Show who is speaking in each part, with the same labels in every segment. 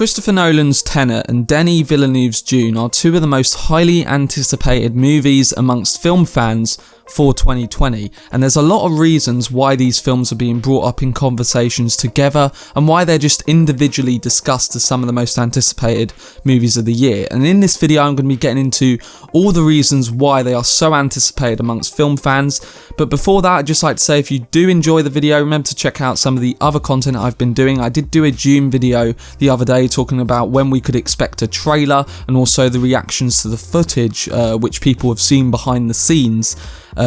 Speaker 1: Christopher Nolan's Tenet and Denis Villeneuve's Dune are two of the most highly anticipated movies amongst film fans for 2020, and there's a lot of reasons why these films are being brought up in conversations together and why they're just individually discussed as some of the most anticipated movies of the year. And in this video I'm going to be getting into all the reasons why they are so anticipated amongst film fans. But before that, I'd just like to say, if you do enjoy the video, remember to check out some of the other content I've been doing. I did do a Dune video the other day talking about when we could expect a trailer and also the reactions to the footage which people have seen behind the scenes.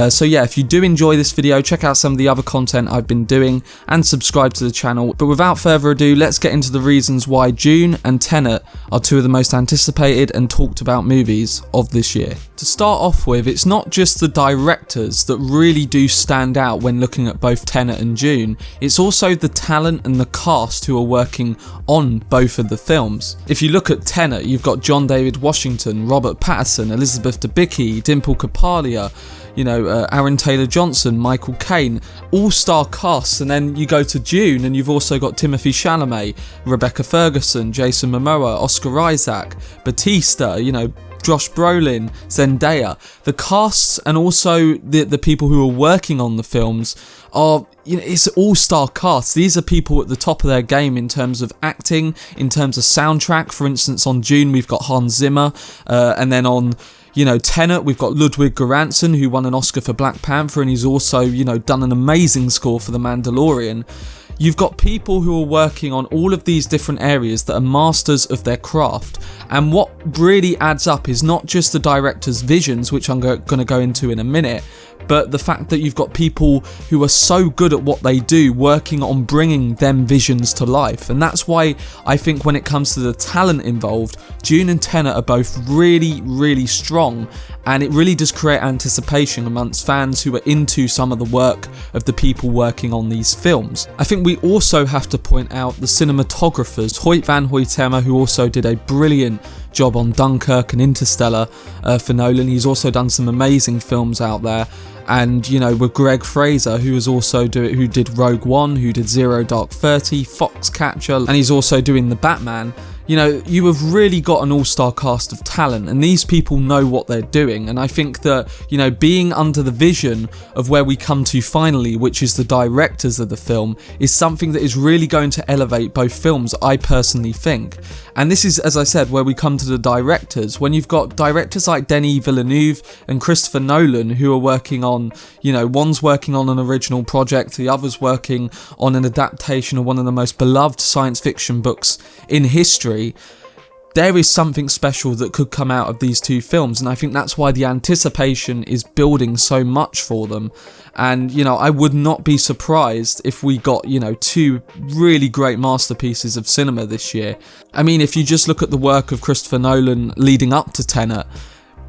Speaker 1: So yeah, if you do enjoy this video, check out some of the other content I've been doing and subscribe to the channel. But without further ado, let's get into the reasons why Dune and Tenet are two of the most anticipated and talked about movies of this year. To start off with, it's not just the directors that really do stand out when looking at both Tenet and Dune, it's also the talent and the cast who are working on both of the films. If you look at Tenet, you've got John David Washington, Robert Pattinson, Elizabeth Debicki, Dimple Kapadia, Aaron Taylor-Johnson, Michael Caine, all-star casts. And then you go to Dune and you've also got Timothée Chalamet, Rebecca Ferguson, Jason Momoa, Oscar Isaac, Batista, Josh Brolin, Zendaya. The casts and also the people who are working on the films are, it's all-star casts. These are people at the top of their game in terms of acting, in terms of soundtrack. For instance, on Dune we've got Hans Zimmer, and then on Tenet, we've got Ludwig Göransson, who won an Oscar for Black Panther, and he's also, done an amazing score for The Mandalorian. You've got people who are working on all of these different areas that are masters of their craft. And what really adds up is not just the director's visions, which I'm going to go into in a minute, but the fact that you've got people who are so good at what they do working on bringing them visions to life. And that's why I think when it comes to the talent involved, Dune and Tenet are both really, really strong, and it really does create anticipation amongst fans who are into some of the work of the people working on these films. I think we also have to point out the cinematographers, Hoyt van Hoytema, who also did a brilliant job on Dunkirk and Interstellar for Nolan. He's also done some amazing films out there. And with Greg Fraser, who did Rogue One, who did Zero Dark 30, Foxcatcher, and he's also doing The Batman. You have really got an all-star cast of talent, and these people know what they're doing. And I think that, being under the vision of where we come to finally, which is the directors of the film, is something that is really going to elevate both films, I personally think. And this is, as I said, where we come to the directors. When you've got directors like Denis Villeneuve and Christopher Nolan, who are working on, one's working on an original project, the other's working on an adaptation of one of the most beloved science fiction books in history, there is something special that could come out of these two films. And I think that's why the anticipation is building so much for them. And I would not be surprised if we got two really great masterpieces of cinema this year. I mean, if you just look at the work of Christopher Nolan leading up to Tenet,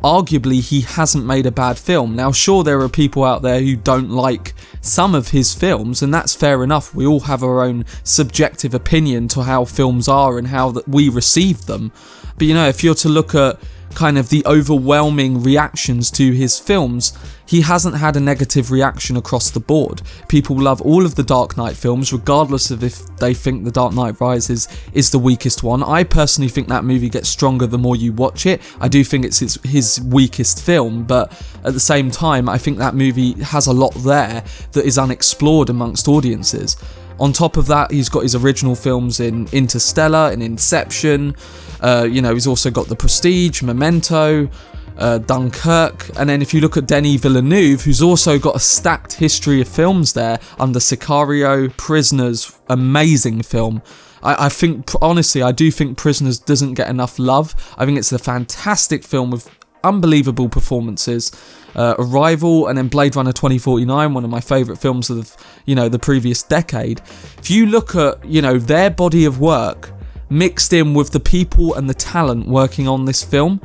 Speaker 1: arguably he hasn't made a bad film. Now sure, there are people out there who don't like some of his films, and that's fair enough. We all have our own subjective opinion to how films are and how that we receive them. But if you're to look at kind of the overwhelming reactions to his films, he hasn't had a negative reaction across the board. People love all of the Dark Knight films, regardless of if they think The Dark Knight Rises is the weakest one. I personally think that movie gets stronger the more you watch it. I do think it's his weakest film, but at the same time, I think that movie has a lot there that is unexplored amongst audiences. On top of that, he's got his original films in Interstellar and Inception. He's also got The Prestige, Memento, Dunkirk. And then if you look at Denis Villeneuve, who's also got a stacked history of films there under Sicario, Prisoners, amazing film. I think, honestly, I do think Prisoners doesn't get enough love. I think it's a fantastic film with unbelievable performances. Arrival, and then Blade Runner 2049, one of my favourite films of the previous decade. If you look at their body of work mixed in with the people and the talent working on this film,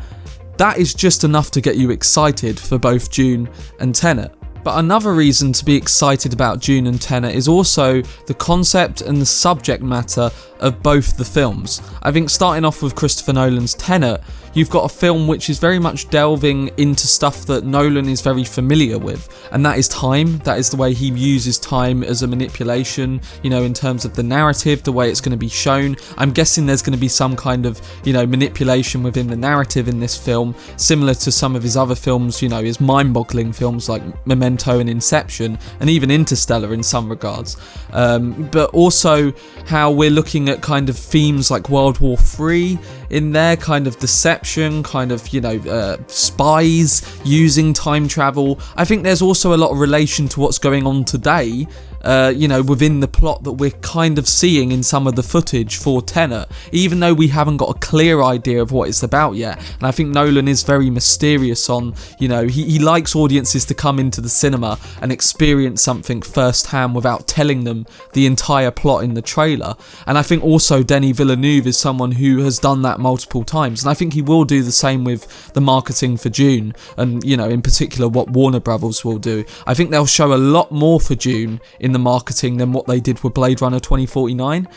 Speaker 1: that is just enough to get you excited for both Dune and Tenet. But another reason to be excited about Dune and Tenet is also the concept and the subject matter of both the films. I think starting off with Christopher Nolan's Tenet, you've got a film which is very much delving into stuff that Nolan is very familiar with, and that is time. That is the way he uses time as a manipulation, you know, in terms of the narrative, the way it's going to be shown. I'm guessing there's going to be some kind of, you know, manipulation within the narrative in this film, similar to some of his other films, you know, his mind-boggling films like Memento and Inception, and even Interstellar in some regards. But also how we're looking at kind of themes like World War III in there, kind of deception, kind of, you know, spies using time travel. I think there's also a lot of relation to what's going on today, you know, within the plot that we're kind of seeing in some of the footage for Tenet, even though we haven't got a clear idea of what it's about yet. And I think Nolan is very mysterious on, you know, he likes audiences to come into the cinema and experience something firsthand without telling them the entire plot in the trailer. And I think also Denis Villeneuve is someone who has done that multiple times, and I think he will do the same with the marketing for Dune, and, you know, in particular what Warner Brothers will do. I think they'll show a lot more for Dune in the marketing than what they did with Blade Runner 2049.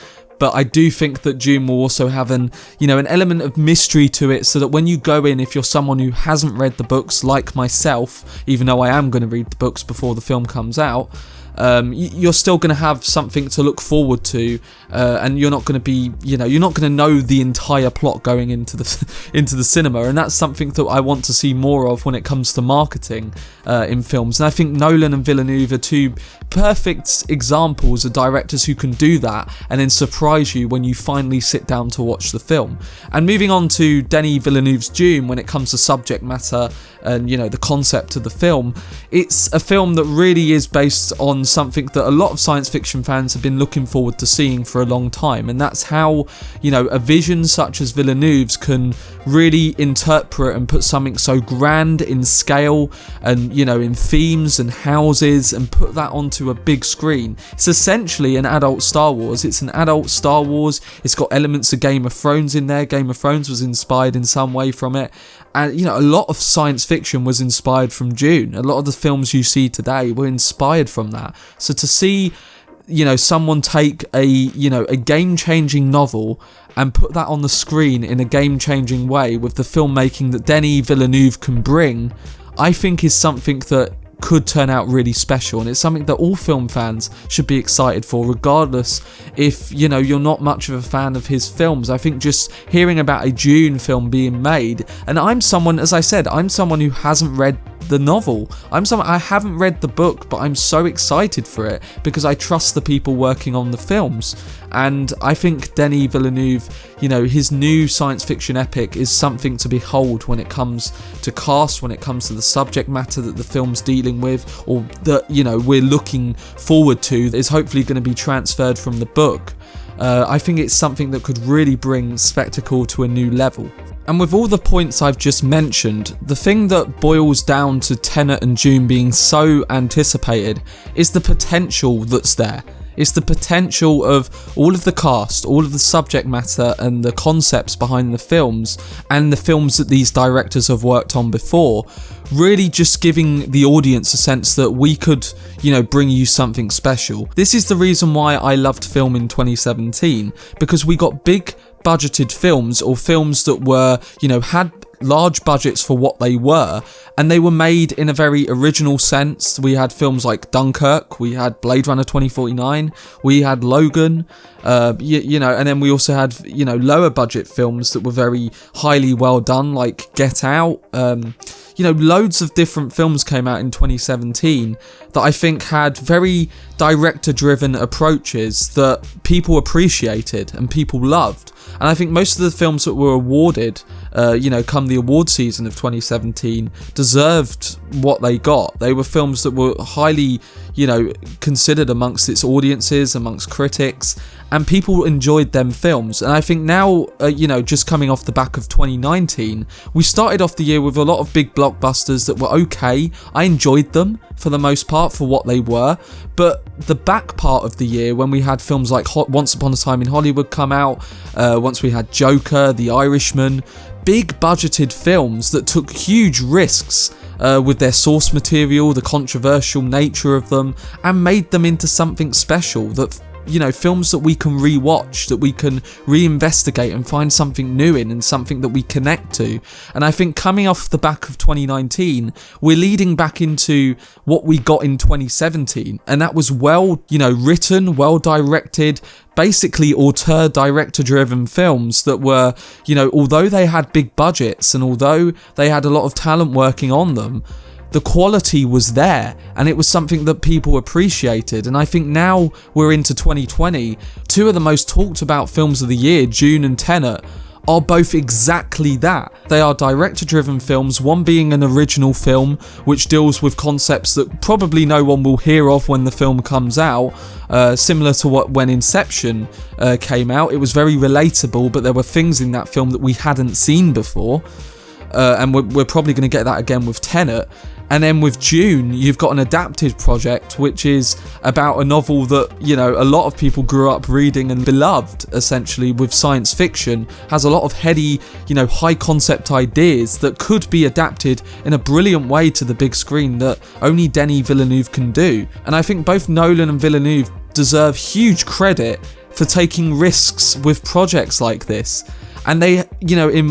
Speaker 1: But I do think that Dune will also have an element of mystery to it, so that when you go in, if you're someone who hasn't read the books like myself, even though I am going to read the books before the film comes out, you're still going to have something to look forward to, and you're not going to be, you know, you're not going to know the entire plot going into the cinema, and that's something that I want to see more of when it comes to marketing in films. And I think Nolan and Villeneuve are two perfect examples of directors who can do that and then surprise you when you finally sit down to watch the film. And moving on to Denis Villeneuve's Dune, when it comes to subject matter and, you know, the concept of the film, it's a film that really is based on something that a lot of science fiction fans have been looking forward to seeing for a long time, and that's how, you know, a vision such as Villeneuve's can really interpret and put something so grand in scale and, you know, in themes and houses, and put that onto a big screen. It's essentially an adult Star Wars. It's an adult Star Wars. It's got elements of Game of Thrones in there. Game of Thrones was inspired in some way from it. And, you know, a lot of science fiction was inspired from Dune. A lot of the films you see today were inspired from that. So to see, you know, someone take a game-changing novel and put that on the screen in a game-changing way with the filmmaking that Denis Villeneuve can bring, I think is something that could turn out really special, and it's something that all film fans should be excited for, regardless if, you know, you're not much of a fan of his films. I think just hearing about a Dune film being made, and I'm someone, as I said, I'm someone who hasn't read the novel. I haven't read the book, but I'm so excited for it because I trust the people working on the films. And I think Denis Villeneuve, you know, his new science fiction epic is something to behold when it comes to cast, when it comes to the subject matter that the film's dealing with, or that, you know, we're looking forward to, that is hopefully going to be transferred from the book. I think it's something that could really bring spectacle to a new level. And with all the points I've just mentioned, the thing that boils down to Tenet and Dune being so anticipated is the potential that's there. It's the potential of all of the cast, all of the subject matter and the concepts behind the films, and the films that these directors have worked on before, really just giving the audience a sense that we could, you know, bring you something special. This is the reason why I loved film in 2017, because we got big budgeted films, or films that were, you know, had large budgets for what they were, and they were made in a very original sense. We had films like Dunkirk, we had Blade Runner 2049, we had Logan, you know, and then we also had, you know, lower budget films that were very highly well done, like Get Out. You know, loads of different films came out in 2017 that I think had very director-driven approaches that people appreciated and people loved. And I think most of the films that were awarded, you know, come the award season of 2017, deserved what they got. They were films that were highly, you know, considered amongst its audiences, amongst critics, and people enjoyed them films. And I think now, you know, just coming off the back of 2019, we started off the year with a lot of big blockbusters that were okay. I enjoyed them for the most part for what they were, but the back part of the year, when we had films like Once Upon a Time in Hollywood come out, once we had Joker, The Irishman, big budgeted films that took huge risks with their source material, the controversial nature of them, and made them into something special that films that we can rewatch, that we can reinvestigate and find something new in and something that we connect to. And I think coming off the back of 2019, we're leading back into what we got in 2017, and that was well, written, well directed, basically auteur director driven films that were, although they had big budgets and although they had a lot of talent working on them, the quality was there and it was something that people appreciated. And I think now we're into 2020, two of the most talked about films of the year, Dune and Tenet, are both exactly that. They are director-driven films, one being an original film which deals with concepts that probably no one will hear of when the film comes out, similar to when Inception came out. It was very relatable, but there were things in that film that we hadn't seen before, and we're probably going to get that again with Tenet. And then with Dune, you've got an adapted project, which is about a novel that, a lot of people grew up reading and beloved, essentially, with science fiction, has a lot of heady, high concept ideas that could be adapted in a brilliant way to the big screen that only Denis Villeneuve can do. And I think both Nolan and Villeneuve deserve huge credit for taking risks with projects like this. And they,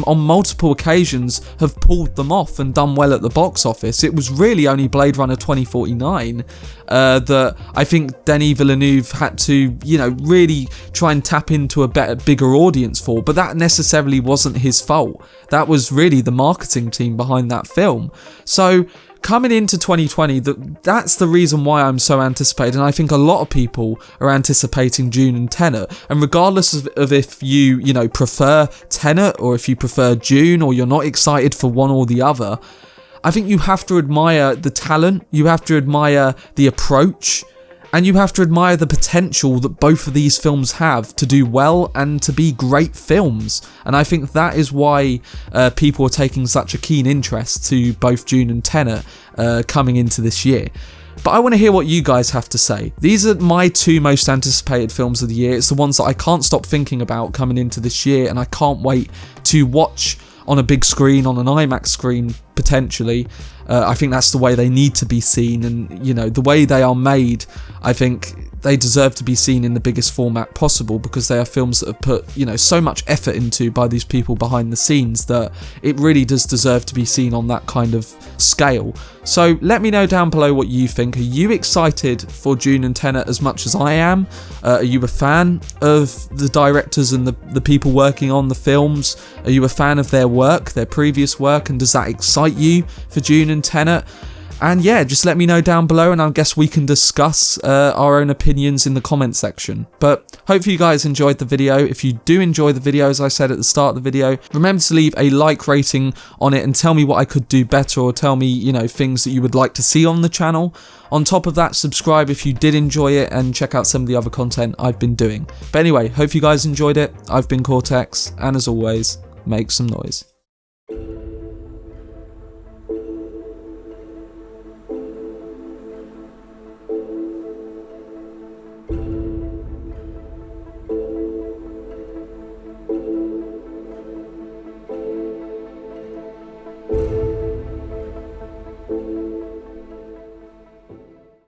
Speaker 1: on multiple occasions have pulled them off and done well at the box office. It was really only Blade Runner 2049 that I think Denis Villeneuve had to, really try and tap into a bigger audience for. But that necessarily wasn't his fault. That was really the marketing team behind that film. So coming into 2020, that's the reason why I'm so anticipated, and I think a lot of people are anticipating Dune and Tenet. And regardless of if you, prefer Tenet or if you prefer Dune or you're not excited for one or the other, I think you have to admire the talent, you have to admire the approach, and you have to admire the potential that both of these films have to do well and to be great films. And I think that is why people are taking such a keen interest to both Dune and Tenet coming into this year. But I want to hear what you guys have to say. These are my two most anticipated films of the year. It's the ones that I can't stop thinking about coming into this year, and I can't wait to watch on a big screen, on an IMAX screen, potentially. I think that's the way they need to be seen, and the way they are made, I think they deserve to be seen in the biggest format possible, because they are films that have put so much effort into by these people behind the scenes that it really does deserve to be seen on that kind of scale. So let me know down below what you think. Are you excited for Dune and Tenet as much as I am? Are you a fan of the directors and the people working on the films? Are you a fan of their work, their previous work, and does that excite you for Dune and Tenet? And yeah, just let me know down below, and I guess we can discuss our own opinions in the comment section. But hopefully you guys enjoyed the video. If you do enjoy the video, as I said at the start of the video, remember to leave a like rating on it and tell me what I could do better, or tell me, things that you would like to see on the channel. On top of that, subscribe if you did enjoy it, and check out some of the other content I've been doing. But anyway, hope you guys enjoyed it. I've been Cortex, and as always, make some noise.